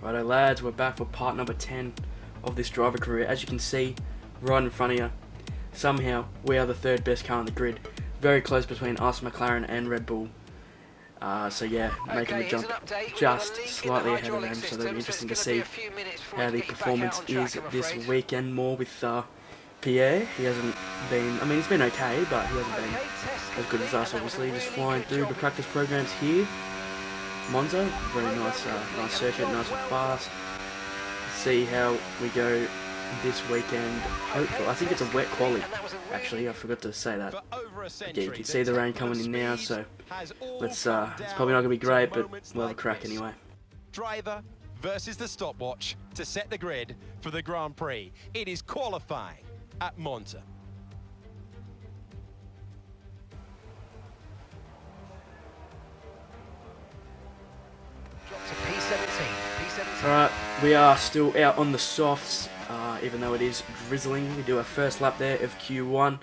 Righto lads, we're back for part number 10 of this driver career. As you can see, right in front of you, somehow we are the third best car on the grid. Very close between us, McLaren and Red Bull. So yeah, making the jump just slightly ahead of them, so that'll be interesting to see how the performance is this weekend. More with Pierre. He hasn't been, I mean he's been okay, but he hasn't been as good as us obviously. Just flying through the practice programs here. Monza, very nice, nice circuit, nice and fast. See how we go this weekend. Hopefully, I think it's a wet quali. Actually, I forgot to say that. Yeah, you can see the rain coming in now, so let's. It's probably not gonna be great, but we'll have a crack anyway. Driver versus the stopwatch to set the grid for the Grand Prix. It is qualifying at Monza. Alright, we are still out on the softs, even though it is drizzling. We do our first lap there of Q1.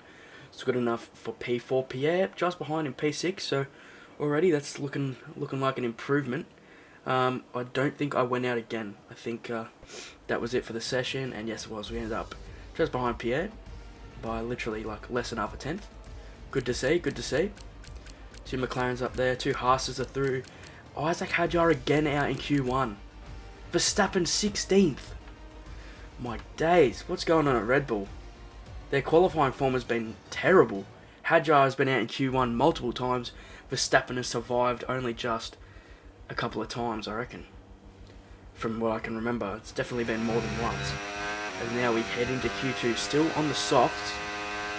It's good enough for P4. Pierre just behind in P6, so already that's looking like an improvement. I don't think I went out again. I think that was it for the session, and yes it was. We ended up just behind Pierre by literally like less than half a tenth. Good to see, good to see. Two McLarens up there, two Haas's are through. Isaac Hadjar again out in Q1. Verstappen 16th. My days, what's going on at Red Bull? Their qualifying form has been terrible. Hadjar has been out in Q1 multiple times. Verstappen has survived only just a couple of times, I reckon. From what I can remember, it's definitely been more than once. As now we head into Q2, still on the softs.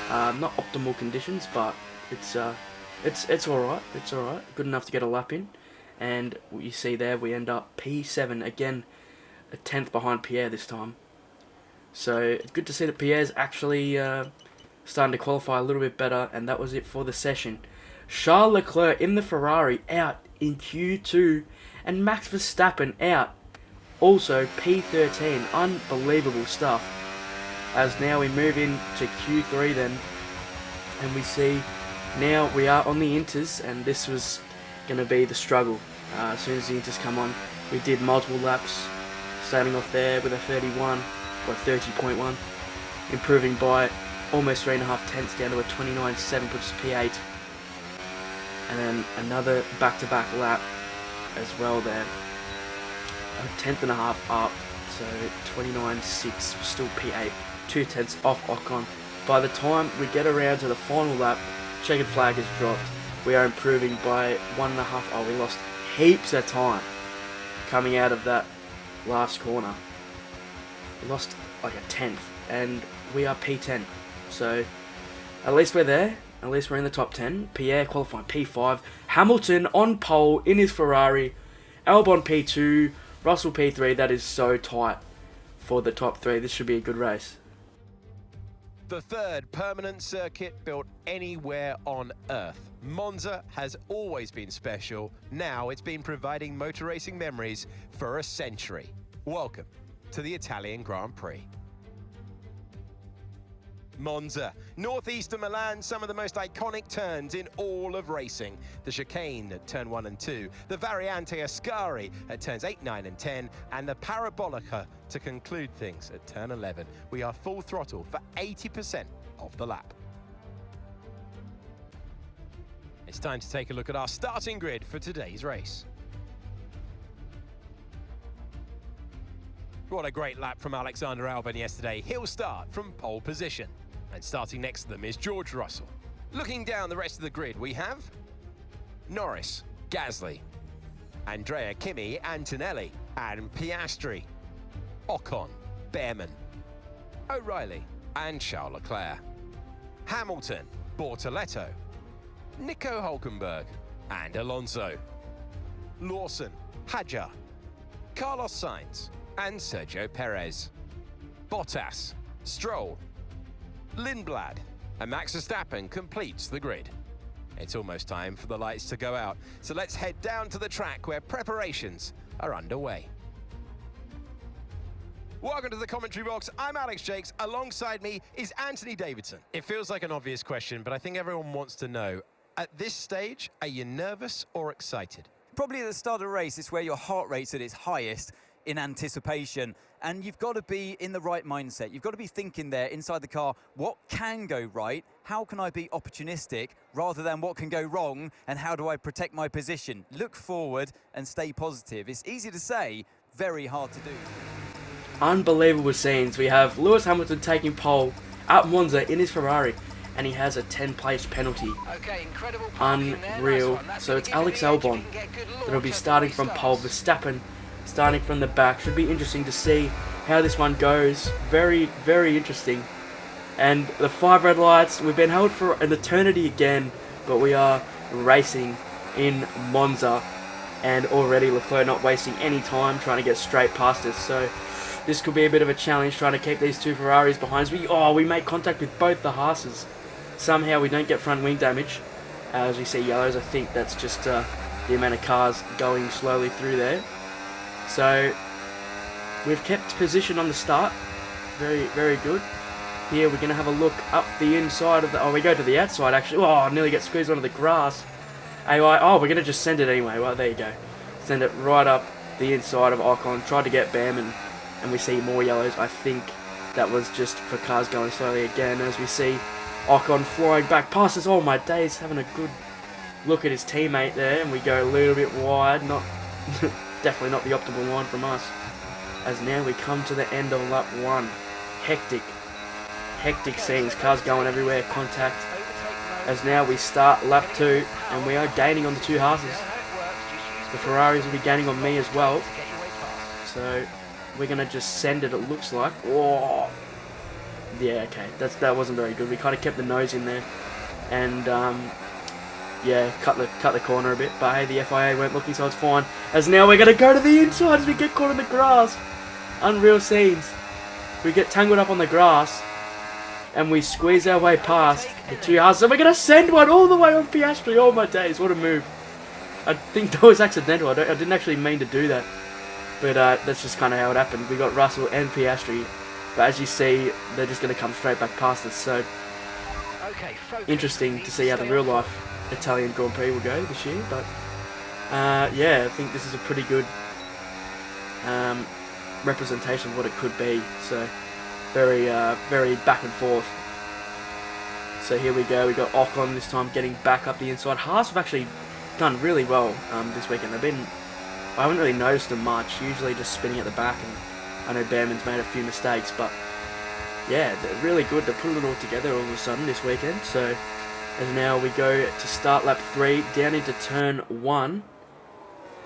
Not optimal conditions, but it's alright. It's alright. Good enough to get a lap in. And you see there, we end up P7 again, a tenth behind Pierre this time. So it's good to see that Pierre's actually starting to qualify a little bit better, and that was it for the session. Charles Leclerc in the Ferrari out in Q2, and Max Verstappen out also P13. Unbelievable stuff. As now we move into Q3 then, and we see now we are on the Inters, and this was going to be the struggle. As soon as the Inters come on, we did multiple laps, starting off there with a 31 or 30.1, improving by almost 3.5 tenths down to a 29.7, which is P8, and then another back-to-back lap as well there, a tenth and a half up, so 29.6, still P8, 2 tenths off Ocon. By the time we get around to the final lap, checkered flag is dropped. We are improving by 1.5. Oh, we lost heaps of time coming out of that last corner. We lost like a tenth, and we are P10. So at least we're there. At least we're in the top 10. Pierre qualifying P5. Hamilton on pole in his Ferrari. Albon P2. Russell P3. That is so tight for the top 3. This should be a good race. The third permanent circuit built anywhere on Earth. Monza has always been special. Now it's been providing motor racing memories for a century. Welcome to the Italian Grand Prix. Monza, northeast of Milan, some of the most iconic turns in all of racing. The chicane at turn 1 and 2, the Variante Ascari at turns 8, 9 and 10, and the Parabolica to conclude things at turn 11. We are full throttle for 80% of the lap. It's time to take a look at our starting grid for today's race. What a great lap from Alexander Albon yesterday. He'll start from pole position. And starting next to them is George Russell. Looking down the rest of the grid, we have Norris, Gasly, Andrea Kimi, Antonelli, and Piastri, Ocon, Behrman, O'Reilly, and Charles Leclerc, Hamilton, Bortoletto, Nico Hülkenberg, and Alonso, Lawson, Hadjar, Carlos Sainz, and Sergio Perez, Bottas, Stroll, Lindblad, and Max Verstappen completes the grid. It's almost time for the lights to go out, so let's head down to the track where preparations are underway. Welcome to the commentary box. I'm Alex Jakes. Alongside me is Anthony Davidson. It feels like an obvious question, but I think everyone wants to know, at this stage, are you nervous or excited? Probably at the start of the race, it's where your heart rate's at its highest. in anticipation. And you've got to be in the right mindset. You've got to be thinking there inside the car, what can go right? How can I be opportunistic rather than what can go wrong? And how do I protect my position? Look forward and stay positive. It's easy to say, very hard to do. Unbelievable scenes. We have Lewis Hamilton taking pole at Monza in his Ferrari, and he has a 10-place penalty. Unreal. So it's Alex Albon that'll be starting from pole. Verstappen starting from the back. Should be interesting to see how this one goes. Very, very interesting. And the 5 red lights, we've been held for an eternity again, but we are racing in Monza, and already Leclerc not wasting any time trying to get straight past us. So this could be a bit of a challenge trying to keep these 2 Ferraris behind us. We make contact with both the Haas's. Somehow we don't get front wing damage. As we see yellows, I think that's just the amount of cars going slowly through there. So we've kept position on the start. Very, very good. Here we're going to have a look up the inside of the... Oh, we go to the outside actually. Oh, I nearly get squeezed onto the grass. Oh, we're going to just send it anyway. Well, there you go. Send it right up the inside of Ocon. Tried to get Bam, and we see more yellows. I think that was just for cars going slowly again, as we see Ocon flying back past us. Oh my days, having a good look at his teammate there, and we go a little bit wide. Not definitely not the optimal line from us. As now we come to the end of lap 1. Hectic scenes, cars going everywhere, contact. As now we start lap 2, and we are gaining on the 2 Haas's. The Ferraris will be gaining on me as well. So we're going to just send it looks like. Oh, yeah, okay, that wasn't very good. We kind of kept the nose in there, and yeah, cut the corner a bit. But hey, the FIA weren't looking, so it's fine. As now we're going to go to the inside as we get caught in the grass. Unreal scenes. We get tangled up on the grass, and we squeeze our way past the 2 Haas's, and we're going to send one all the way on Piastri. Oh my days, what a move. I think that was accidental. I didn't actually mean to do that, but that's just kind of how it happened. We got Russell and Piastri, but as you see, they're just going to come straight back past us. So interesting to see how the real life Italian Grand Prix will go this year. But yeah, I think this is a pretty good representation of what it could be. So very back and forth. So here we go. We got Ocon this time getting back up the inside. Haas have actually done really well this weekend. I haven't really noticed them much. Usually just spinning at the back, and I know Behrman's made a few mistakes, but yeah, they're really good. They put it all together all of a sudden this weekend. So as now we go to start lap 3 down into turn 1,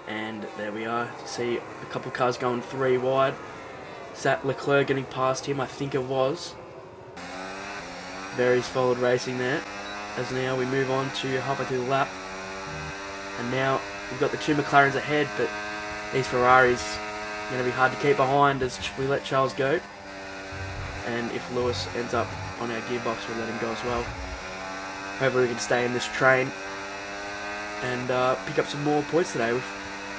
and there we are. See a couple cars going 3 wide. Is that Leclerc getting past him? I think it was. Very solid racing there. As now we move on to halfway through the lap, and now we've got the 2 McLarens ahead, but these Ferraris are going to be hard to keep behind as we let Charles go. And if Lewis ends up on our gearbox, we'll let him go as well. Hopefully we can stay in this train and pick up some more points today. We've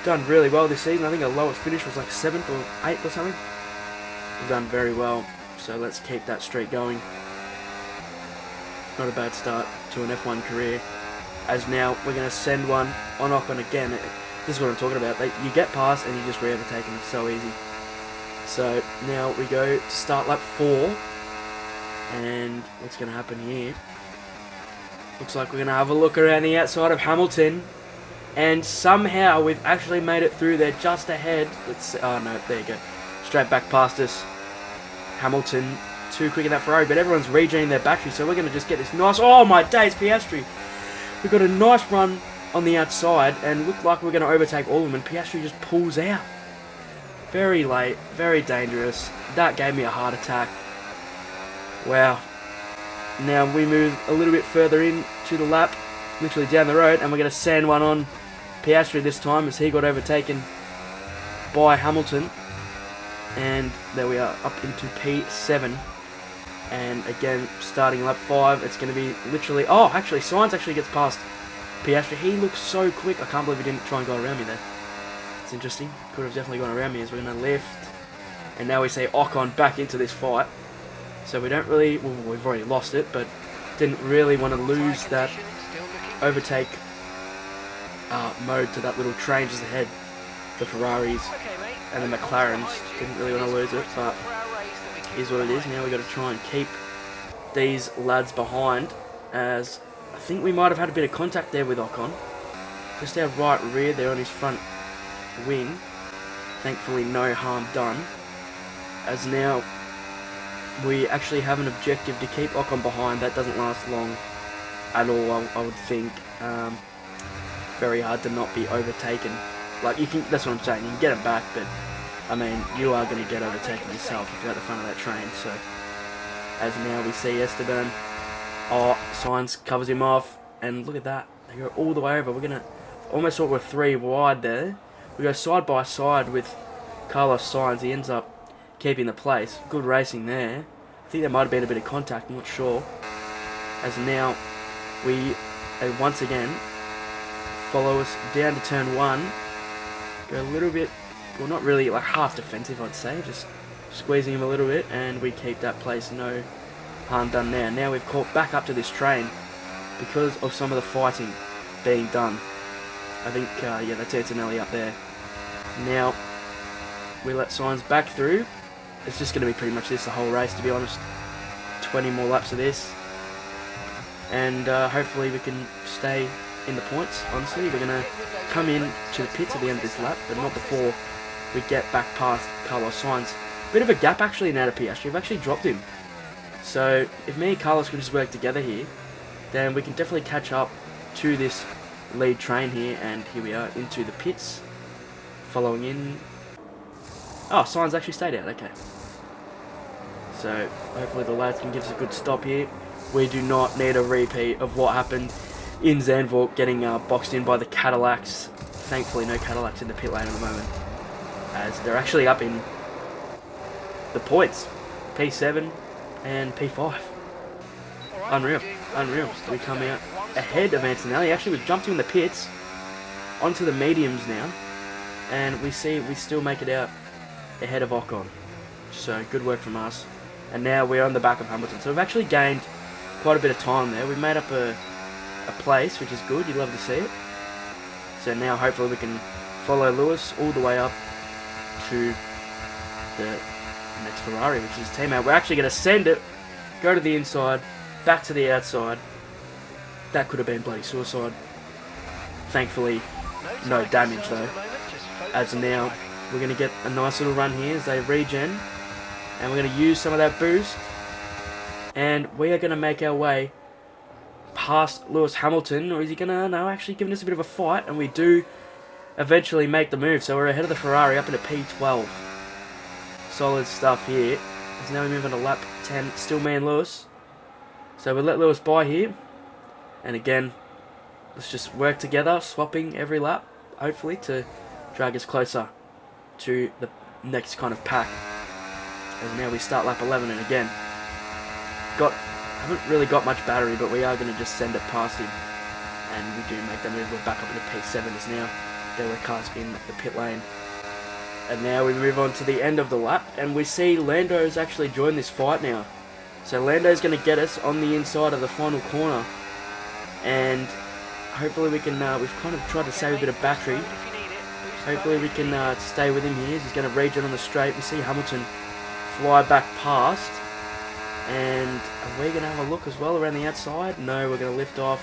done really well this season. I think our lowest finish was like 7th or 8th or something. We've done very well, so let's keep that streak going. Not a bad start to an F1 career. As now we're going to send one on Ocon again. This is what I'm talking about. You get past and you just re-overtake them. It's so easy. So now we go to start lap 4. And what's going to happen here? Looks like we're going to have a look around the outside of Hamilton. And somehow we've actually made it through there just ahead. Let's see. Oh no, there you go. Straight back past us. Hamilton too quick in that Ferrari, but everyone's regenerating their battery, so we're going to just get this nice... Oh my days, Piastri! We've got a nice run on the outside, and looked like we're going to overtake all of them, and Piastri just pulls out. Very late, very dangerous. That gave me a heart attack. Wow. Now we move a little bit further in to the lap, literally down the road, and we're going to send one on Piastri this time as he got overtaken by Hamilton. And there we are, up into P7. And again, starting lap 5, it's going to be literally... Oh, actually, Sainz actually gets past Piastri. He looks so quick. I can't believe he didn't try and go around me there. It's interesting. Could have definitely gone around me as we're going to lift. And now we see Ocon back into this fight. So we don't really... Well, we've already lost it, but didn't really want to lose that overtake mode to that little train just ahead. The Ferraris. and the McLarens didn't really want to lose it, but is what it is. Now we've got to try and keep these lads behind, as I think we might have had a bit of contact there with Ocon. Just our right rear there on his front wing. Thankfully no harm done, as now we actually have an objective to keep Ocon behind. That doesn't last long at all, I would think. Very hard to not be overtaken. Like, you can, that's what I'm saying, you can get him back, but I mean, you are going to get overtaken yourself if you're at the front of that train. So as now we see Esteban, Sainz covers him off, and look at that, they go all the way over. We're gonna almost thought we're 3 wide there. We go side by side with Carlos Sainz. He ends up keeping the place. Good racing there. I think there might have been a bit of contact, I'm not sure. As now we once again follow us down to turn 1. Go a little bit, well, not really, like half defensive, I'd say, just squeezing him a little bit, and we keep that place. No harm done there. Now we've caught back up to this train because of some of the fighting being done. I think, yeah, that's Antonelli up there. Now we let Sainz back through. It's just going to be pretty much this the whole race, to be honest. 20 more laps of this, and hopefully we can stay in the points. Honestly, we're going to come in to the pits at the end of this lap, but not before we get back past Carlos Sainz. Bit of a gap actually now to Piastri. We've actually dropped him. So if me and Carlos can just work together here, then we can definitely catch up to this lead train here. And here we are into the pits, following in. Oh, Sainz actually stayed out. Okay. So hopefully the lads can give us a good stop here. We do not need a repeat of what happened in Zandvoort, getting boxed in by the Cadillacs. Thankfully no Cadillacs in the pit lane at the moment, as they're actually up in the points, P7 and P5. Unreal, unreal. We come out ahead of Antonelli. Actually, we've jumped in the pits onto the mediums now, and we see we still make it out ahead of Ocon. So good work from us. And now we're on the back of Hamilton. So we've actually gained quite a bit of time there. We've made up a place, which is good. You'd love to see it. So now hopefully we can follow Lewis all the way up to the next Ferrari, which is teammate. We're actually going to send it, go to the inside, back to the outside. That could have been bloody suicide. Thankfully, no damage though. As now, we're going to get a nice little run here as they regen. And we're going to use some of that boost. And we are going to make our way past Lewis Hamilton. Or is he going to, no, actually giving us a bit of a fight. And we do eventually make the move. So we're ahead of the Ferrari up into P12. Solid stuff here. As now we move on to lap 10. Still me and Lewis. So we let Lewis by here. And again, let's just work together, swapping every lap, hopefully, to drag us closer to the next kind of pack. And now we start lap 11, and again, haven't really got much battery, but we are going to just send it past him. And we do make that move. We're back up into P7 as now there were cars in the pit lane. And now we move on to the end of the lap, and we see Lando's actually joined this fight now. So Lando's going to get us on the inside of the final corner. And hopefully we can, we've kind of tried to save a bit of battery. Hopefully we can stay with him here. He's going to regen on the straight. We see Hamilton fly back past. And are we going to have a look as well around the outside? No, we're going to lift off.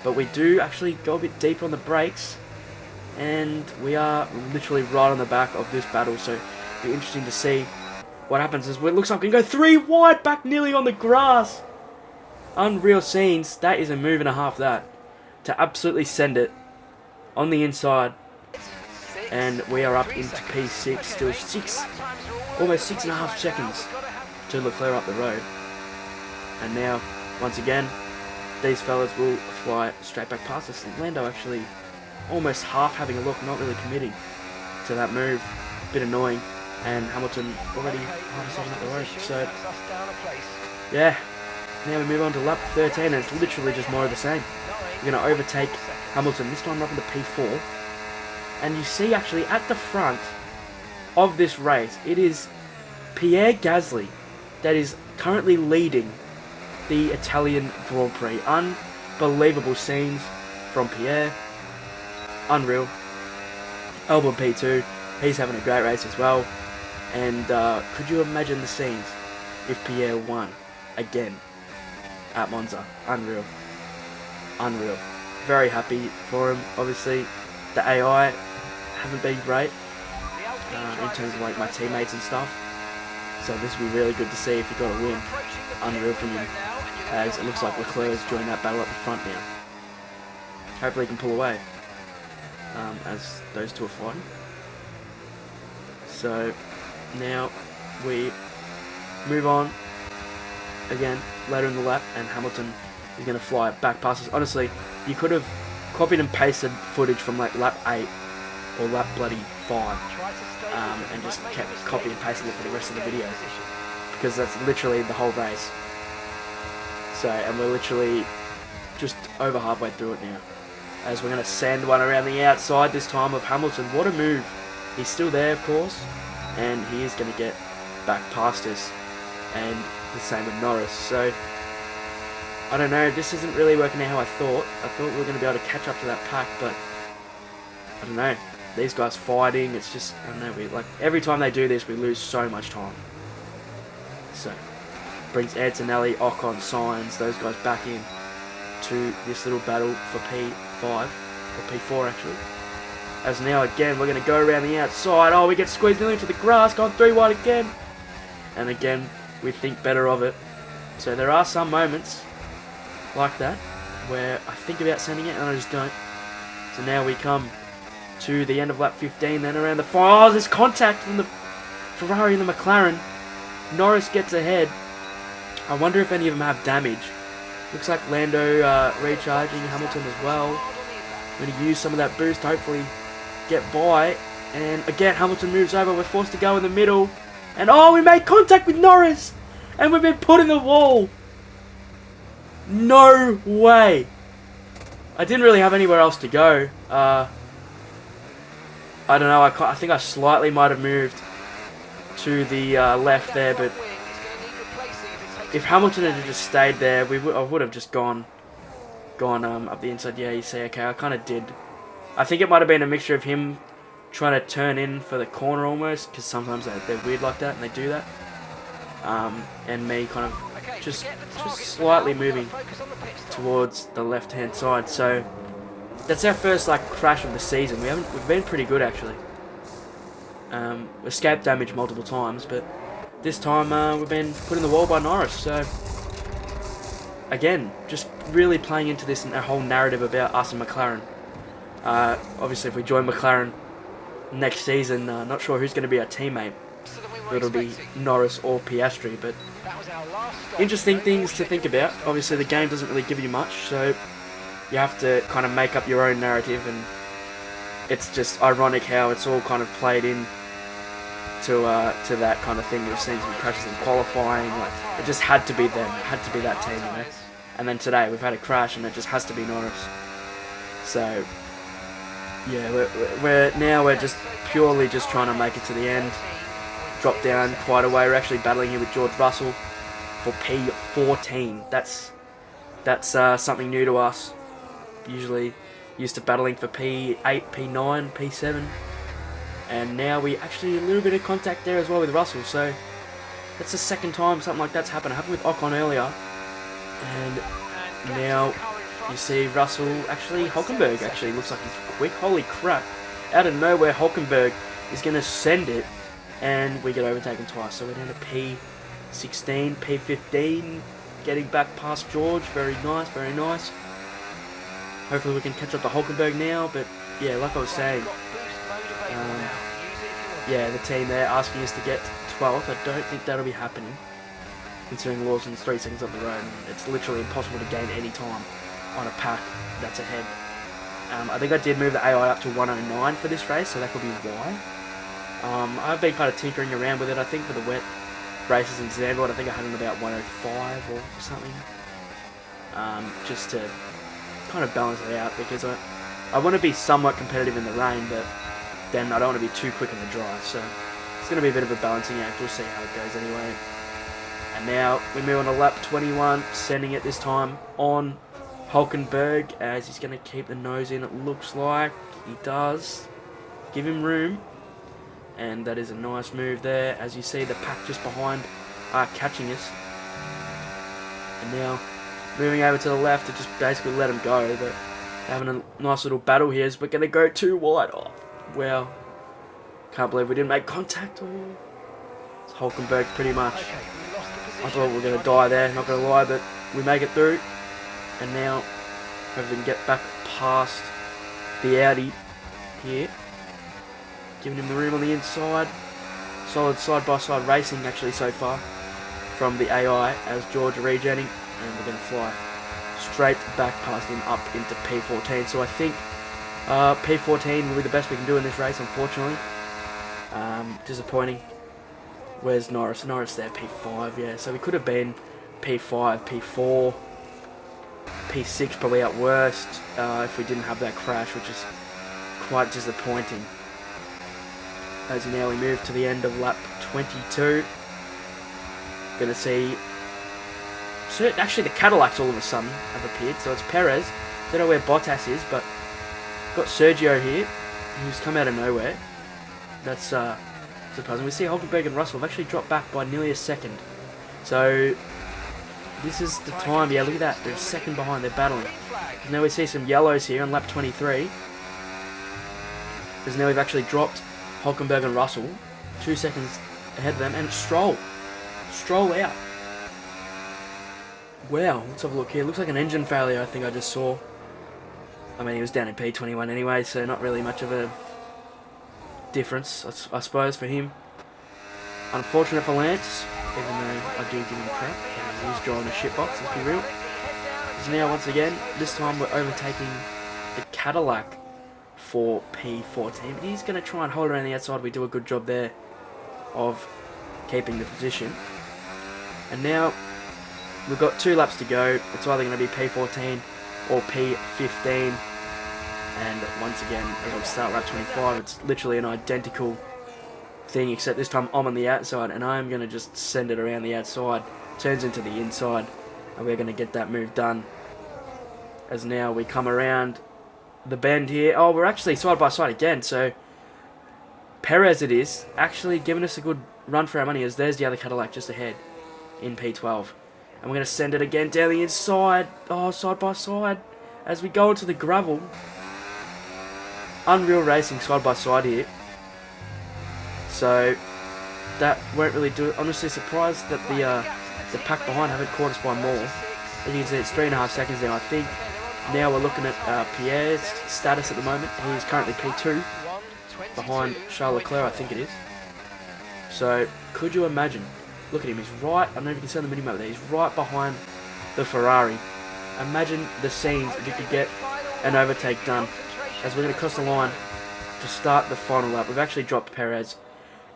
But we do actually go a bit deeper on the brakes. And we are literally right on the back of this battle. So it'll be interesting to see what happens. As it looks like we can go 3 wide back nearly on the grass. Unreal scenes. That is a move and a half, that. To absolutely send it on the inside. And we are up into P6. Still almost 6.5 seconds to Leclerc up the road. And now, once again, these fellas will fly straight back past us. Lando actually almost half having a look, not really committing to that move. A bit annoying. And Hamilton already half a second up the road. So, yeah. Now we move on to lap 13, and it's literally just more of the same. We're going to overtake Hamilton. This time we're up into P4. And you see actually at the front of this race, it is Pierre Gasly that is currently leading the Italian Grand Prix. Unbelievable scenes from Pierre. Unreal. Albon P2. He's having a great race as well. And could you imagine the scenes if Pierre won again at Monza? Unreal. Unreal. Very happy for him. Obviously, the AI haven't been great in terms of like my teammates and stuff. So this would be really good to see if he got a win. Unreal from him. As it looks like Leclerc's joined that battle at the front now. Hopefully he can pull away as those two are fighting. So now we move on again later in the lap, and Hamilton is going to fly back past us. Honestly, you could have copied and pasted footage from like lap 8 or lap bloody 5 and just kept copying and pasting it for the rest of the video, because that's literally the whole race. So, and we're literally just over halfway through it now, as we're going to send one around the outside this time of Hamilton. What a move. He's still there, of course, and he is going to get back past us, and the same with Norris. So I don't know, this isn't really working out how I thought. I thought we were going to be able to catch up to that pack, but I don't know. These guys fighting, it's just, I don't know, we like every time they do this we lose so much time. So brings Antonelli, Ocon, Sainz, those guys back in to this little battle for P5 or P4 actually. As now again we're going to go around the outside. Oh, we get squeezed nearly into the grass, gone 3 wide again. And again we think better of it. So there are some moments like that where I think about sending it and I just don't. So now we come to the end of lap 15, then around the oh, there's contact from the Ferrari and the McLaren. Norris gets ahead. I wonder if any of them have damage. Looks like Lando recharging, Hamilton as well. Going to use some of that boost, hopefully get by. And again Hamilton moves over, we're forced to go in the middle. And oh, we made contact with Norris! And we've been put in the wall! No way! I didn't really have anywhere else to go. I don't know, I think I slightly might have moved to the left there, but if Hamilton had just stayed there, I would have just gone up the inside. Yeah, you see, okay, I kind of did. I think it might have been a mixture of him trying to turn in for the corner almost, because sometimes they're weird like that and they do that, and me kind of just slightly moving towards the left hand side. So that's our first like crash of the season. We've been pretty good actually. Escaped damage multiple times, but this time we've been put in the wall by Norris. So again, just really playing into this whole narrative about us and McLaren. Obviously, if we join McLaren next season, not sure who's going to be our teammate. It'll be Norris or Piastri, but interesting things to think about. Obviously, the game doesn't really give you much, so you have to kind of make up your own narrative, and it's just ironic how it's all kind of played in to that kind of thing. We've seen some crashes in qualifying. Like, it just had to be them. It had to be that team, you know. And then today we've had a crash, and it just has to be Norris. So yeah, we're just purely just trying to make it to the end. Drop down quite a way. We're actually battling here with George Russell for P14. That's something new to us. Usually used to battling for P8, P9, P7, and now we actually a little bit of contact there as well with Russell. So that's the second time something like that's happened. It happened with Ocon earlier, and now you see Russell actually Hulkenberg actually looks like he's quick. Holy crap! Out of nowhere, Hulkenberg is going to send it, and we get overtaken twice. So we're down to P16, P15, getting back past George. Very nice, very nice. Hopefully we can catch up to Hulkenberg now, but yeah, like I was saying, yeah, the team there asking us to get 12th. I don't think that'll be happening, considering Lawson's 3 seconds up the road. It's literally impossible to gain any time on a pack that's ahead. I think I did move the AI up to 109 for this race, so that could be why. I've been kind of tinkering around with it. I think for the wet races in Zandvoort, I think I had it about 105 or something, just to kind of balance it out, because I want to be somewhat competitive in the rain, but then I don't want to be too quick in the dry. So it's going to be a bit of a balancing act. We'll see how it goes anyway. And now we move on to lap 21, sending it this time on Hulkenberg, as he's going to keep the nose in, it looks like. He does. Give him room. And that is a nice move there. As you see, the pack just behind are catching us. And now moving over to the left to just basically let them go. But having a nice little battle here as we're going to go too wide. Oh, wow. Can't believe we didn't make contact. Oh. It's Hulkenberg pretty much. I thought we were going to die there, not going to lie, but we make it through. And now hope we can get back past the Audi here. Giving him the room on the inside. Solid side-by-side racing actually so far from the AI as George regenning. And we're going to fly straight back past him up into P14. So I think P14 will be the best we can do in this race, unfortunately. Disappointing. Where's Norris? Norris there, P5, yeah. So we could have been P5, P4, P6 probably at worst if we didn't have that crash, which is quite disappointing. As now we move to the end of lap 22. Going to see... So actually the Cadillacs all of a sudden have appeared. So it's Perez. Don't know where Bottas is, but got Sergio here, who's come out of nowhere. That's surprising. We see Hulkenberg and Russell have actually dropped back by nearly a second. So this is the time. Yeah, look at that. They're a second behind. They're battling. And now we see some yellows here on lap 23. Because now we've actually dropped Hulkenberg and Russell 2 seconds ahead of them. And Stroll out. Wow, let's have a look here. Looks like an engine failure, I think I just saw. I mean, he was down in P21 anyway, so not really much of a difference, I suppose, for him. Unfortunate for Lance, even though I do give him crap. He's drawing a shitbox, let's be real. So now, once again, this time we're overtaking the Cadillac for P14. But he's going to try and hold around the outside. We do a good job there of keeping the position. And now we've got 2 laps to go. It's either going to be P14 or P15. And once again, as I start lap 25, it's literally an identical thing, except this time I'm on the outside and I'm going to just send it around the outside. Turns into the inside, and we're going to get that move done. As now we come around the bend here. Oh, we're actually side by side again, so Perez it is, actually giving us a good run for our money, as there's the other Cadillac just ahead in P12. And we're going to send it again down the inside. Oh, side by side as we go into the gravel. Unreal racing side by side here. So that won't really do it. Honestly surprised that the pack behind haven't caught us by more. As you can see, it's 3.5 seconds now. I think now we're looking at Pierre's status at the moment. He is currently P2 behind Charles Leclerc, I think it is. So could you imagine? Look at him. He's right. I don't know if you can see on the minimap there. He's right behind the Ferrari. Imagine the scenes if you could get an overtake done. As we're going to cross the line to start the final lap. We've actually dropped Perez.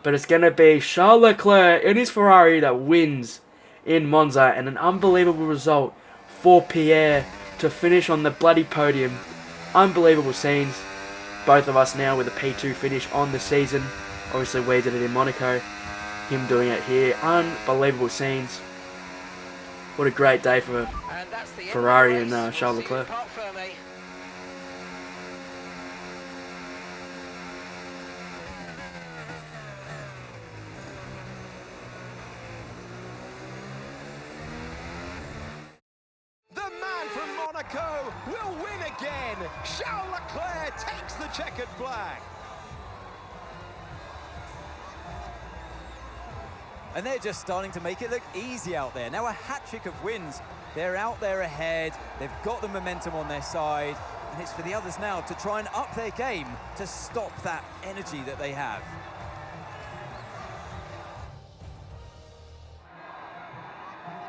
But it's going to be Charles Leclerc in his Ferrari that wins in Monza. And an unbelievable result for Pierre to finish on the bloody podium. Unbelievable scenes. Both of us now with a P2 finish on the season. Obviously we did it in Monaco. Him doing it here. Unbelievable scenes. What a great day for Ferrari and Charles Leclerc. Monaco will win again. Charles Leclerc takes the checkered flag. And they're just starting to make it look easy out there. Now a hat-trick of wins. They're out there ahead. They've got the momentum on their side. And it's for the others now to try and up their game to stop that energy that they have.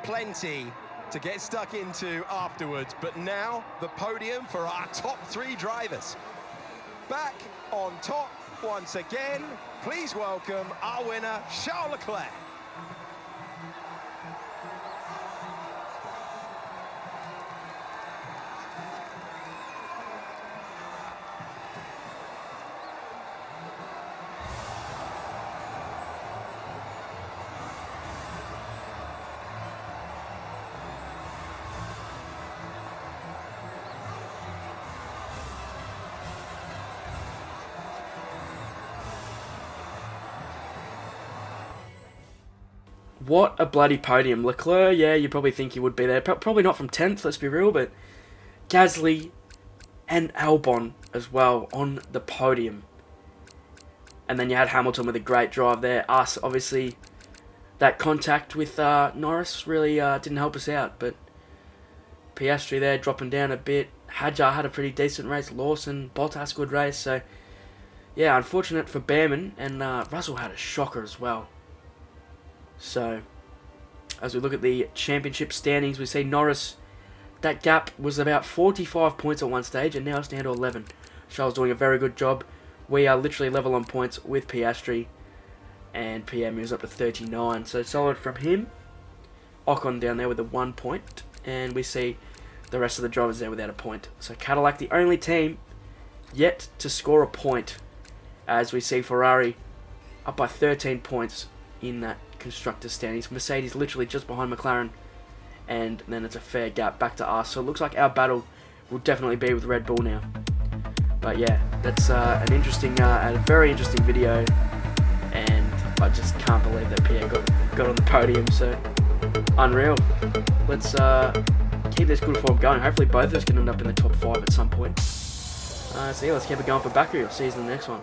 Plenty to get stuck into afterwards, but now the podium for our top 3 drivers. Back on top once again, please welcome our winner, Charles Leclerc. what a bloody podium. Leclerc, yeah, you probably think he would be there. Probably not from 10th, let's be real, but Gasly and Albon as well on the podium. And then you had Hamilton with a great drive there. Us, obviously, that contact with Norris really didn't help us out. But Piastri there dropping down a bit. Hadjar had a pretty decent race. Lawson, Bottas, good race. So, yeah, unfortunate for Behrman. And Russell had a shocker as well. So, as we look at the championship standings, we see Norris, that gap was about 45 points at one stage, and now it's down to 11. Charles doing a very good job. We are literally level on points with Piastri, and Pierre moves up to 39. So solid from him. Ocon down there with a 1 point, and we see the rest of the drivers there without a point. So Cadillac, the only team yet to score a point, as we see Ferrari up by 13 points in that constructor standings. Mercedes literally just behind McLaren, and then it's a fair gap back to us. So it looks like our battle will definitely be with Red Bull now. But yeah, that's an interesting, a very interesting video, and I just can't believe that Pierre got on the podium. So unreal. Let's keep this good form going. Hopefully both of us can end up in the top 5 at some point. So yeah, let's keep it going for Baku. I'll see you in the next one.